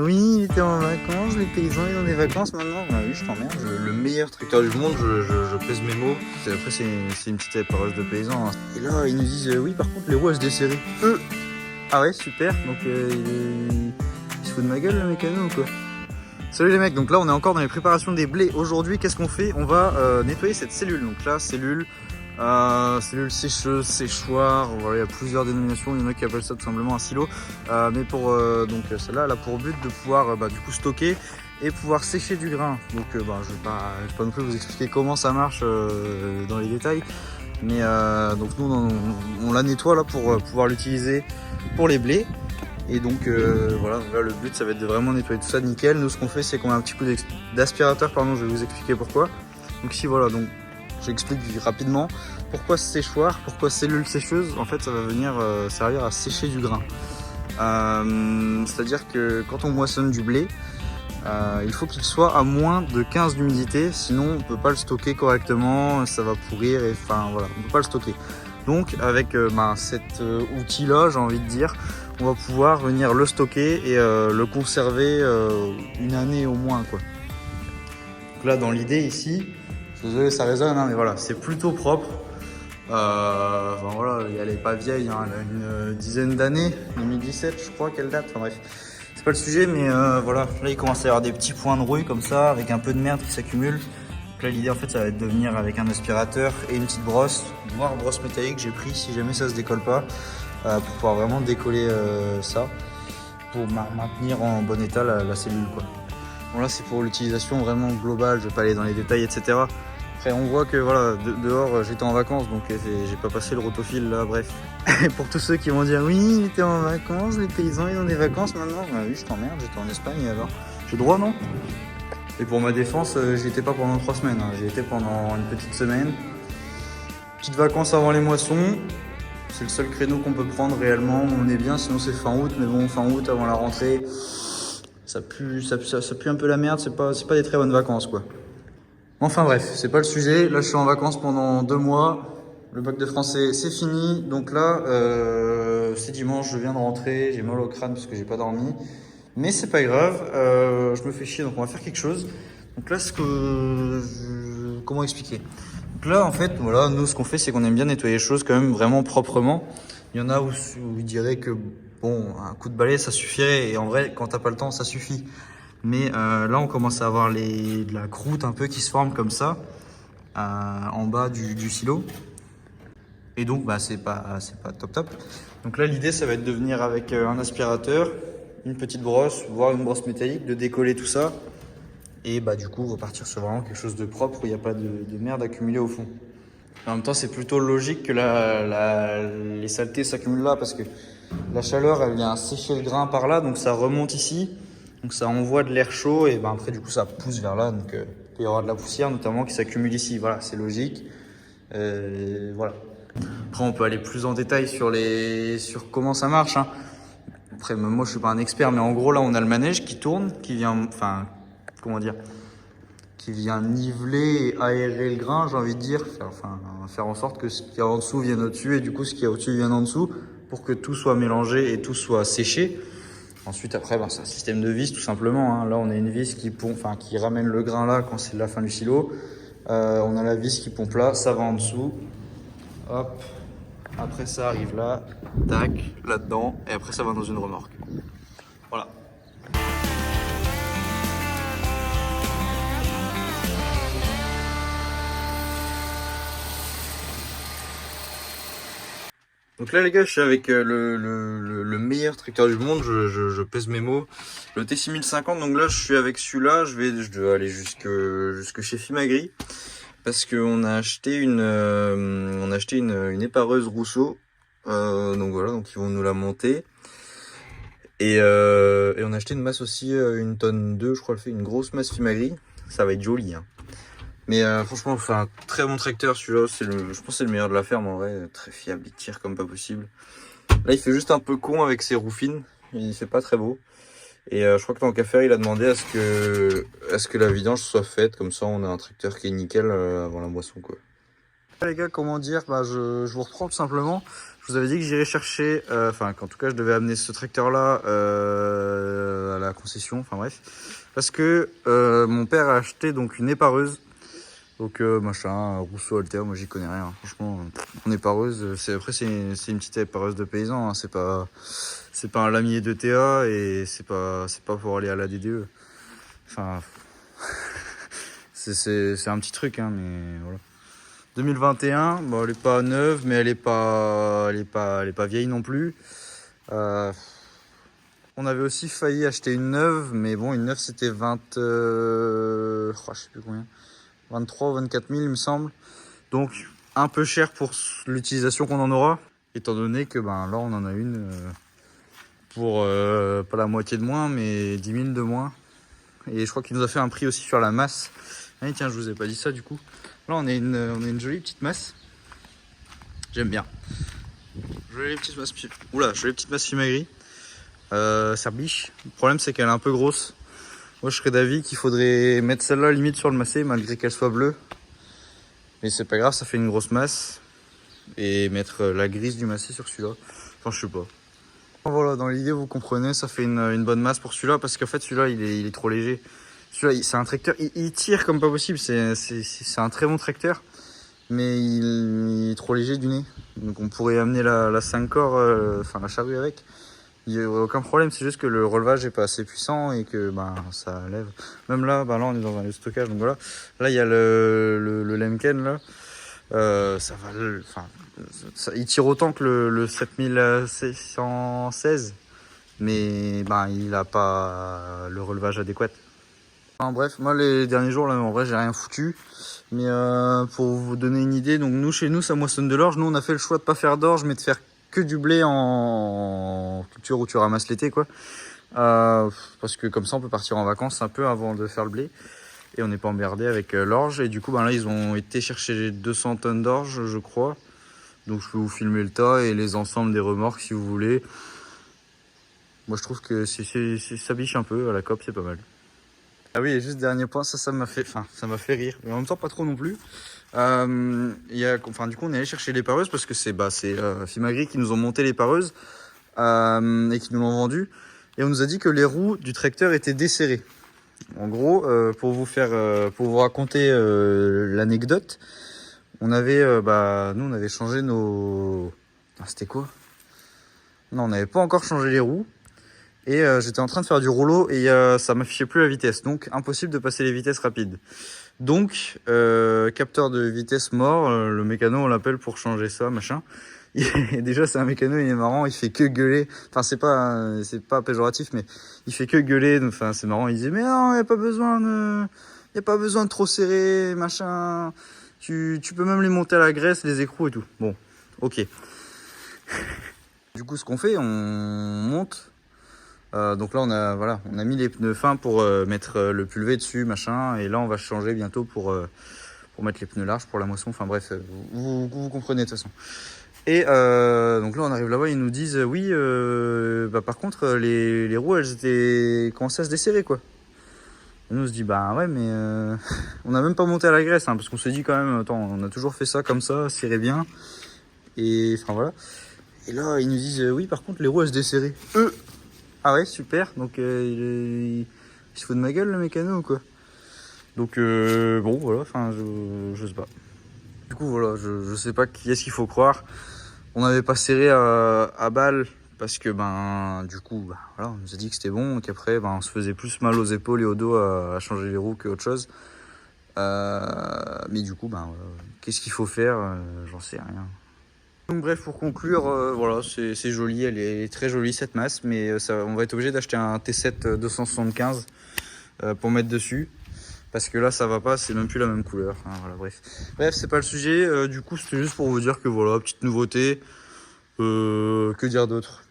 Oui, il était en vacances, les paysans ils ont des vacances maintenant. Ah oui, je t'emmerde. Le meilleur tracteur du monde, je pèse mes mots. Après, c'est une petite parole de paysans, hein. Et là, ils nous disent oui, par contre, les roues elles se desserrent. Ah ouais, super. Donc, il se fout de ma gueule le mécano ou quoi? Salut les mecs, donc là on est encore dans les préparations des blés. Aujourd'hui, qu'est-ce qu'on fait? On va nettoyer cette cellule. Donc là, cellule sécheuse, séchoir, voilà, il y a plusieurs dénominations. Il y en a qui appellent ça tout simplement un silo. Mais pour donc celle-là, elle a pour but de pouvoir du coup stocker et pouvoir sécher du grain. Donc je vais pas non plus vous expliquer comment ça marche dans les détails. Mais donc nous on la nettoie là pour pouvoir l'utiliser pour les blés. Et donc voilà, là le but ça va être de vraiment nettoyer tout ça nickel. Nous ce qu'on fait c'est qu'on a un petit coup d'aspirateur, pardon, je vais vous expliquer pourquoi. Donc ici voilà, donc j'explique rapidement pourquoi ce séchoir, pourquoi cellule sécheuse. En fait ça va venir servir à sécher du grain. C'est-à-dire que quand on moissonne du blé, il faut qu'il soit à moins de 15 d'humidité, sinon on peut pas le stocker correctement, ça va pourrir et enfin voilà, on peut pas le stocker. Donc avec cet outil là, j'ai envie de dire, on va pouvoir venir le stocker et le conserver une année au moins quoi. Donc là dans l'idée ici, désolé ça résonne hein, mais voilà, c'est plutôt propre. Enfin voilà, elle est pas vieille, hein, elle a une dizaine d'années, 2017 je crois qu'elle date, enfin bref. C'est pas le sujet mais voilà, là il commence à y avoir des petits points de rouille comme ça, avec un peu de merde qui s'accumule. Donc là l'idée en fait ça va être de venir avec un aspirateur et une petite brosse, voire brosse métallique j'ai pris si jamais ça se décolle pas, pour pouvoir vraiment décoller ça, pour maintenir en bon état la cellule quoi. Bon là c'est pour l'utilisation vraiment globale, je vais pas aller dans les détails etc. Après on voit que voilà, dehors j'étais en vacances donc j'ai pas passé le rotophile là, bref. Et pour tous ceux qui vont dire oui il était en vacances, les paysans ils ont des vacances maintenant. Bah oui je t'emmerde, j'étais en Espagne alors. J'ai droit non? Et pour ma défense j'y étais pas pendant 3 semaines, hein. J'y étais pendant une petite semaine. Petites vacances avant les moissons. C'est le seul créneau qu'on peut prendre réellement, on est bien, sinon c'est fin août, mais bon fin août avant la rentrée, ça pue un peu la merde, c'est pas des très bonnes vacances quoi. Enfin bref, c'est pas le sujet. Là, je suis en vacances pendant 2 mois. Le bac de français, c'est fini. Donc là, c'est dimanche, je viens de rentrer. J'ai mal au crâne parce que j'ai pas dormi. Mais c'est pas grave. Je me fais chier, donc on va faire quelque chose. Donc là, comment expliquer? Donc là, en fait, voilà, nous, ce qu'on fait, c'est qu'on aime bien nettoyer les choses quand même vraiment proprement. Il y en a où ils diraient que, bon, un coup de balai, ça suffirait. Et en vrai, quand t'as pas le temps, ça suffit. Mais là, on commence à avoir de la croûte un peu qui se forme comme ça, en bas du silo. Et donc, c'est pas top top. Donc là, l'idée, ça va être de venir avec un aspirateur, une petite brosse, voire une brosse métallique, de décoller tout ça. Et du coup, repartir sur vraiment quelque chose de propre où il n'y a pas de merde accumulée au fond. En même temps, c'est plutôt logique que les saletés s'accumulent là parce que la chaleur, elle vient sécher le grain par là, donc ça remonte ici. Donc ça envoie de l'air chaud et après du coup ça pousse vers là, donc il y aura de la poussière notamment qui s'accumule ici. Voilà, c'est logique. Voilà. Après on peut aller plus en détail sur comment ça marche, hein. Après moi je suis pas un expert, mais en gros là on a le manège qui tourne, qui vient, enfin comment dire, qui vient niveler et aérer le grain, j'ai envie de dire, faire en sorte que ce qui est en dessous vienne au-dessus et du coup ce qui est au-dessus vienne en dessous pour que tout soit mélangé et tout soit séché. Ensuite, après, c'est un système de vis tout simplement, hein. Là, on a une vis qui ramène le grain là quand c'est la fin du silo. On a la vis qui pompe là, ça va en dessous. Hop. Après, ça arrive là, tac, là-dedans, et après, ça va dans une remorque. Voilà. Donc là les gars, je suis avec le meilleur tracteur du monde, je pèse mes mots, le T6050. Donc là je suis avec celui-là, je dois aller jusque chez Fimagri parce qu'on a acheté une épareuse Rousseau, donc voilà, donc ils vont nous la monter et on a acheté une masse aussi, une tonne 2 je crois, elle fait une grosse masse Fimagri, ça va être joli hein. Mais franchement, un très bon tracteur celui-là, je pense que c'est le meilleur de la ferme en vrai, très fiable, il tire comme pas possible. Là il fait juste un peu con avec ses roues fines, il fait pas très beau. Et je crois que tant qu'à faire, il a demandé à ce que la vidange soit faite, comme ça on a un tracteur qui est nickel avant la moisson quoi. Les gars, comment dire, je vous reprends tout simplement. Je vous avais dit que j'irais chercher, enfin qu'en tout cas je devais amener ce tracteur là à la concession, enfin bref, parce que mon père a acheté donc une épareuse, donc machin, Rousseau Alter, moi j'y connais rien, franchement, une épareuse, c'est une petite épareuse de paysan, hein, c'est pas un lamier de TA et c'est pas pour aller à la DDE, enfin c'est un petit truc, hein, mais voilà. 2021, bon, elle est pas neuve, mais elle est pas vieille non plus. On avait aussi failli acheter une neuve, mais bon, une neuve c'était 20, je sais plus combien, 23 ou 24 000 il me semble. Donc un peu cher pour l'utilisation qu'on en aura, étant donné que là on en a une pour pas la moitié de moins, mais 10 000 de moins. Et je crois qu'il nous a fait un prix aussi sur la masse. Ah, tiens, je vous ai pas dit ça du coup. Là, on a une jolie petite masse. J'aime bien. Jolie petite masse. Oula, jolie petite masse Fimagri. Serbiche. Le problème, c'est qu'elle est un peu grosse. Moi, je serais d'avis qu'il faudrait mettre celle-là limite sur le massé, malgré qu'elle soit bleue. Mais c'est pas grave, ça fait une grosse masse. Et mettre la grise du massé sur celui-là. Enfin, je sais pas. Voilà, dans l'idée, vous comprenez, ça fait une bonne masse pour celui-là, parce qu'en fait, celui-là, il est trop léger. Celui-là, c'est un tracteur, il tire comme pas possible, c'est un très bon tracteur, mais il est trop léger du nez. Donc on pourrait amener la 5 corps, enfin la charrue avec. Il n'y aurait aucun problème, c'est juste que le relevage est pas assez puissant et que ça lève. Même là, là on est dans un lieu de stockage, donc voilà. Là il y a le Lemken là. Ça va, il tire autant que le 7616, mais il a pas le relevage adéquat. Enfin, bref, moi les derniers jours là en vrai j'ai rien foutu, mais pour vous donner une idée, donc nous chez nous ça moissonne de l'orge. Nous on a fait le choix de pas faire d'orge mais de faire que du blé en culture où tu ramasses l'été quoi, parce que comme ça on peut partir en vacances un peu avant de faire le blé et on n'est pas emmerdé avec l'orge. Et du coup là ils ont été chercher 200 tonnes d'orge je crois, donc je peux vous filmer le tas et les ensembles des remorques si vous voulez. Moi je trouve que ça biche un peu à la COP, c'est pas mal. Ah oui, et juste dernier point, ça m'a fait rire, mais en même temps pas trop non plus. Du coup on est allé chercher les pareuses parce que c'est Fimagri qui nous ont monté les pareuses et qui nous l'ont vendu. Et on nous a dit que les roues du tracteur étaient desserrées. En gros, pour vous raconter l'anecdote, on avait nous on avait changé nos... c'était quoi? Non, on n'avait pas encore changé les roues. Et j'étais en train de faire du rouleau et ça m'affichait plus la vitesse, donc impossible de passer les vitesses rapides. Donc capteur de vitesse mort, le mécano on l'appelle pour changer ça, machin. Et déjà c'est un mécano, il est marrant, il fait que gueuler. Enfin c'est pas péjoratif, mais il fait que gueuler. Enfin c'est marrant, il disait mais non, y a pas besoin de trop serrer, machin. Tu peux même les monter à la graisse, les écrous et tout. Bon, ok. Du coup ce qu'on fait, on monte. Donc là on a mis les pneus fins pour mettre le pulvé dessus machin, et là on va changer bientôt pour mettre les pneus larges pour la moisson. Enfin bref, vous comprenez de toute façon. Et donc là on arrive là-bas, ils nous disent oui par contre les roues elles étaient commencé à se desserrer quoi. Et nous on se dit ouais mais on n'a même pas monté à la graisse, hein, parce qu'on s'est dit quand même attends, on a toujours fait ça comme ça, serré bien, et enfin voilà. Et là ils nous disent oui par contre les roues elles se desserraient. Ah ouais, super. Donc il se fout de ma gueule le mécano ou quoi? Donc bon voilà, enfin je sais pas. Du coup voilà, je sais pas qui est-ce qu'il faut croire. On n'avait pas serré à balle parce que du coup voilà, on nous a dit que c'était bon, qu'après on se faisait plus mal aux épaules et au dos à changer les roues qu'autre chose. Mais du coup voilà, qu'est-ce qu'il faut faire, j'en sais rien. Donc bref, pour conclure, voilà, c'est joli, elle est très jolie cette masse, mais on va être obligé d'acheter un T7 275 pour mettre dessus, parce que là ça va pas, c'est même plus la même couleur, hein, voilà, bref, c'est pas le sujet. Du coup c'était juste pour vous dire que voilà, petite nouveauté, que dire d'autre,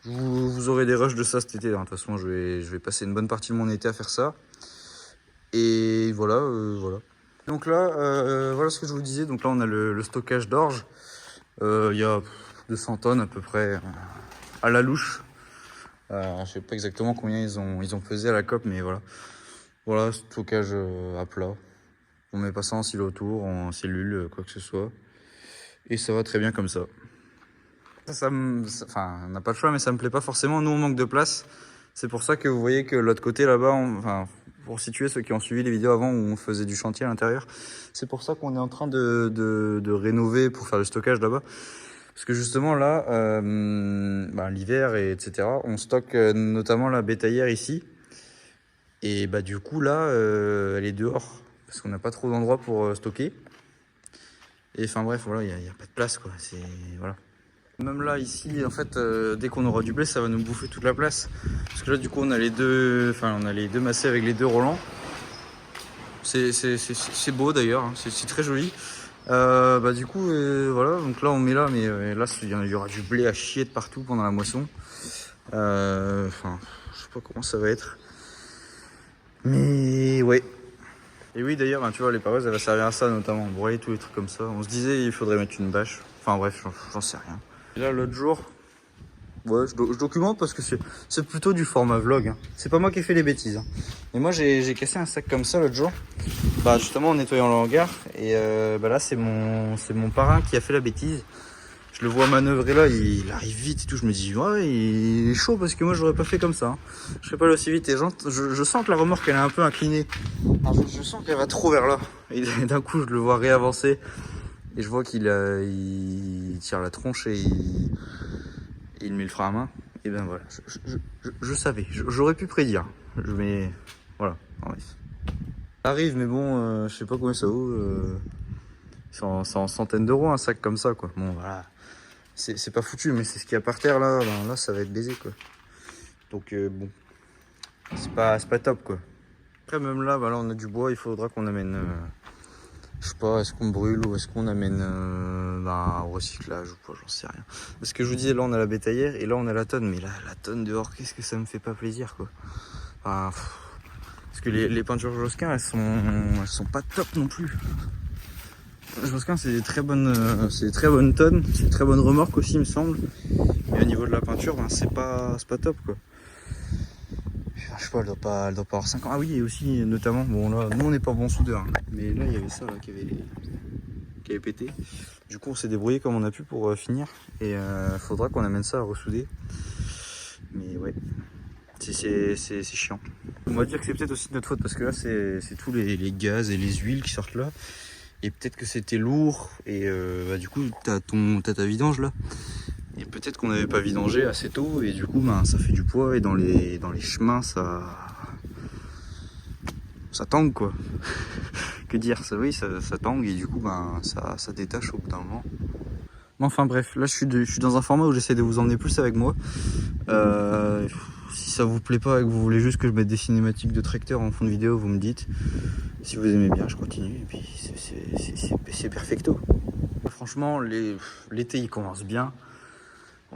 vous aurez des rushs de ça cet été, hein. De toute façon je vais passer une bonne partie de mon été à faire ça, et voilà. Donc là, voilà ce que je vous disais, donc là on a le stockage d'orge. Il y a 200 tonnes à peu près à la louche. Je sais pas exactement combien ils ont pesé à la COP, mais voilà, stockage à plat. On met pas ça en silo autour, en cellule, quoi que ce soit. Et ça va très bien comme ça. Enfin, on n'a pas le choix, mais ça me plaît pas forcément. Nous, on manque de place. C'est pour ça que vous voyez que l'autre côté là-bas, enfin, pour situer ceux qui ont suivi les vidéos avant où on faisait du chantier à l'intérieur, c'est pour ça qu'on est en train de rénover pour faire le stockage là-bas. Parce que justement là, l'hiver et etc., on stocke notamment la bétaillère ici. Et bah du coup là, elle est dehors parce qu'on n'a pas trop d'endroit pour stocker. Et enfin bref, voilà, il n'y a pas de place quoi. C'est voilà. Même là ici, en fait, dès qu'on aura du blé, ça va nous bouffer toute la place. Parce que là, du coup, on a les deux macets avec les deux Roland. C'est beau d'ailleurs, hein. C'est très joli. Du coup, voilà, donc là on met là, mais là il y aura du blé à chier de partout pendant la moisson. Je sais pas comment ça va être. Mais ouais. Et oui, d'ailleurs, tu vois, les paroisses, elle va servir à ça notamment. Broyer tous les trucs comme ça. On se disait, il faudrait mettre une bâche. Enfin bref, j'en sais rien. Et là, l'autre jour, ouais, je documente parce que c'est plutôt du format vlog. Hein. C'est pas moi qui ai fait les bêtises. Hein. Mais moi, j'ai cassé un sac comme ça l'autre jour. Justement en nettoyant le hangar. Et là, c'est mon parrain qui a fait la bêtise. Je le vois manœuvrer là, il arrive vite et tout. Je me dis, ouais, il est chaud parce que moi, j'aurais pas fait comme ça. Hein. Je serais pas allé aussi vite. Et je sens que la remorque, elle est un peu inclinée. Je sens qu'elle va trop vers là. Et d'un coup, je le vois réavancer. Et je vois qu'il tire la tronche et il met le frein à main. Et ben voilà, je savais, j'aurais pu prédire. Mais voilà, bref. Ça arrive, mais bon, je sais pas combien ça vaut. C'est en centaines d'euros un sac comme ça, quoi. Bon, voilà. C'est pas foutu, mais c'est ce qu'il y a par terre là. Là, ça va être baisé, quoi. Donc, bon, c'est pas top, quoi. Après, même là, voilà, on a du bois, il faudra qu'on amène. Je sais pas, est-ce qu'on brûle ou est-ce qu'on amène au recyclage ou quoi, j'en sais rien. Parce que je vous disais, là on a la bétaillère et là on a la tonne. Mais là, la tonne dehors, qu'est-ce que ça me fait pas plaisir quoi. Parce que les peintures Josquin, elles sont pas top non plus. Josquin, c'est des très bonnes tonnes, c'est une très bonne remorque aussi, il me semble. Mais au niveau de la peinture, c'est pas top quoi. Je sais pas, elle doit pas avoir 5 ans. Ah oui, et aussi, notamment, bon là, nous on n'est pas bon soudeur, hein, mais là il y avait ça là, qui avait pété. Du coup, on s'est débrouillé comme on a pu pour finir. Et faudra qu'on amène ça à ressouder. Mais ouais, c'est chiant. On va dire que c'est peut-être aussi de notre faute parce que là, c'est tous les gaz et les huiles qui sortent là. Et peut-être que c'était lourd. Et du coup, t'as ta vidange là. Et peut-être qu'on n'avait pas vidangé assez tôt et du coup ça fait du poids et dans les chemins ça tangue quoi. Que dire, ça oui ça tangue et du coup ça détache au bout d'un moment. Mais enfin bref, là je suis dans un format où j'essaie de vous emmener plus avec moi. Si ça vous plaît pas et que vous voulez juste que je mette des cinématiques de tracteur en fond de vidéo, vous me dites. Si vous aimez bien, je continue et puis c'est perfecto. Franchement, l'été il commence bien.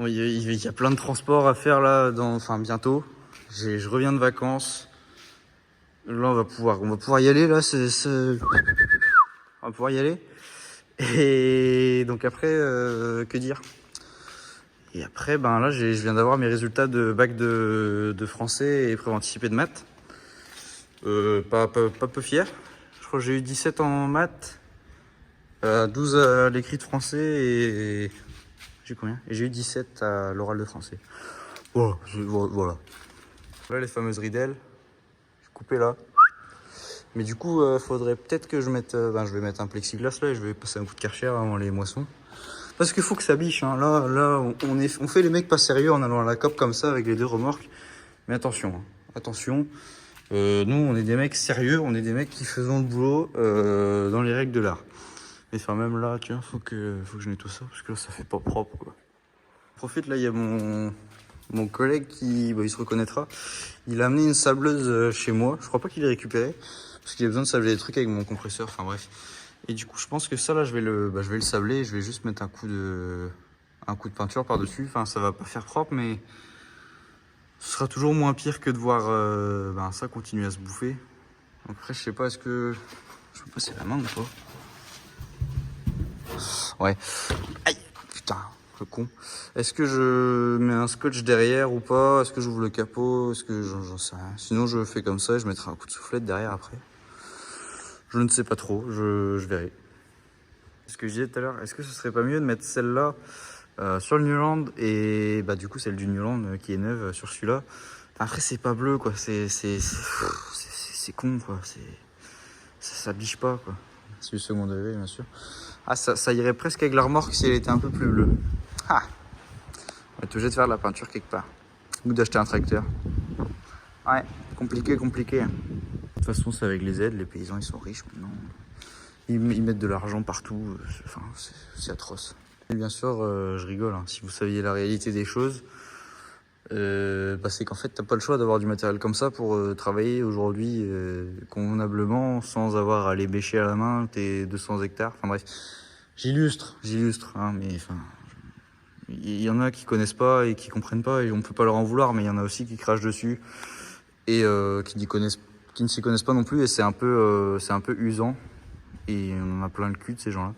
Il y a plein de transports à faire là, bientôt. Je reviens de vacances. Là, on va pouvoir y aller. Là, on va pouvoir y aller. Et donc après, que dire? Et après, là, je viens d'avoir mes résultats de bac de français et prévu anticipé de maths. Pas peu fier. Je crois que j'ai eu 17 en maths, 12 à l'écrit de français et j'ai combien? Et j'ai eu 17 à l'oral de français. Voilà. Voilà les fameuses ridelles. J'ai coupé là. Mais du coup, faudrait peut-être que je mette. Je vais mettre un plexiglas là et je vais passer un coup de Karcher avant les moissons. Parce qu'il faut que ça biche. Hein. Là, on fait les mecs pas sérieux en allant à la COP comme ça avec les deux remorques. Mais attention, hein. Attention. Nous, on est des mecs sérieux. On est des mecs qui faisons le boulot dans les règles de l'art. Et même là, tiens, faut que je nettoie ça parce que là, ça fait pas propre quoi. Profite, là, il y a mon collègue qui, il se reconnaîtra. Il a amené une sableuse chez moi. Je crois pas qu'il l'ait récupéré parce qu'il a besoin de sabler des trucs avec mon compresseur. Enfin bref. Et du coup, je pense que ça là, je vais le sabler. Et je vais juste mettre un coup de peinture par dessus. Enfin, ça va pas faire propre, mais ce sera toujours moins pire que de voir ça continuer à se bouffer. Donc après, je sais pas, est-ce que je peux passer la main ou pas? Ouais. Aïe, putain. Le con. Est-ce que je mets un scotch derrière ou pas? Est-ce que j'ouvre le capot? Est-ce que j'en sais rien. Sinon je fais comme ça et je mettrai un coup de soufflette derrière après. Je ne sais pas trop, je verrai. Ce que je disais tout à l'heure, est-ce que ce serait pas mieux de mettre celle-là sur le Newland et bah du coup celle du Newland qui est neuve sur celui-là. Après c'est pas bleu quoi, c'est con quoi, ça biche pas quoi. C'est du second degré bien sûr. Ah ça irait presque avec la remorque si elle était un peu plus bleue. Ah, on va être obligé de faire de la peinture quelque part. Ou d'acheter un tracteur. Ouais, compliqué. De toute façon c'est avec les aides, les paysans ils sont riches maintenant. Ils mettent de l'argent partout, enfin c'est atroce. Et bien sûr, je rigole, hein. Si vous saviez la réalité des choses, bah c'est qu'en fait, t'as pas le choix d'avoir du matériel comme ça pour travailler aujourd'hui convenablement sans avoir à les bêcher à la main tes 200 hectares. Enfin bref, j'illustre, hein, mais enfin, il y en a qui connaissent pas et qui comprennent pas et on peut pas leur en vouloir, mais il y en a aussi qui crachent dessus et qui ne s'y connaissent pas non plus et c'est un peu usant et on en a plein le cul de ces gens-là.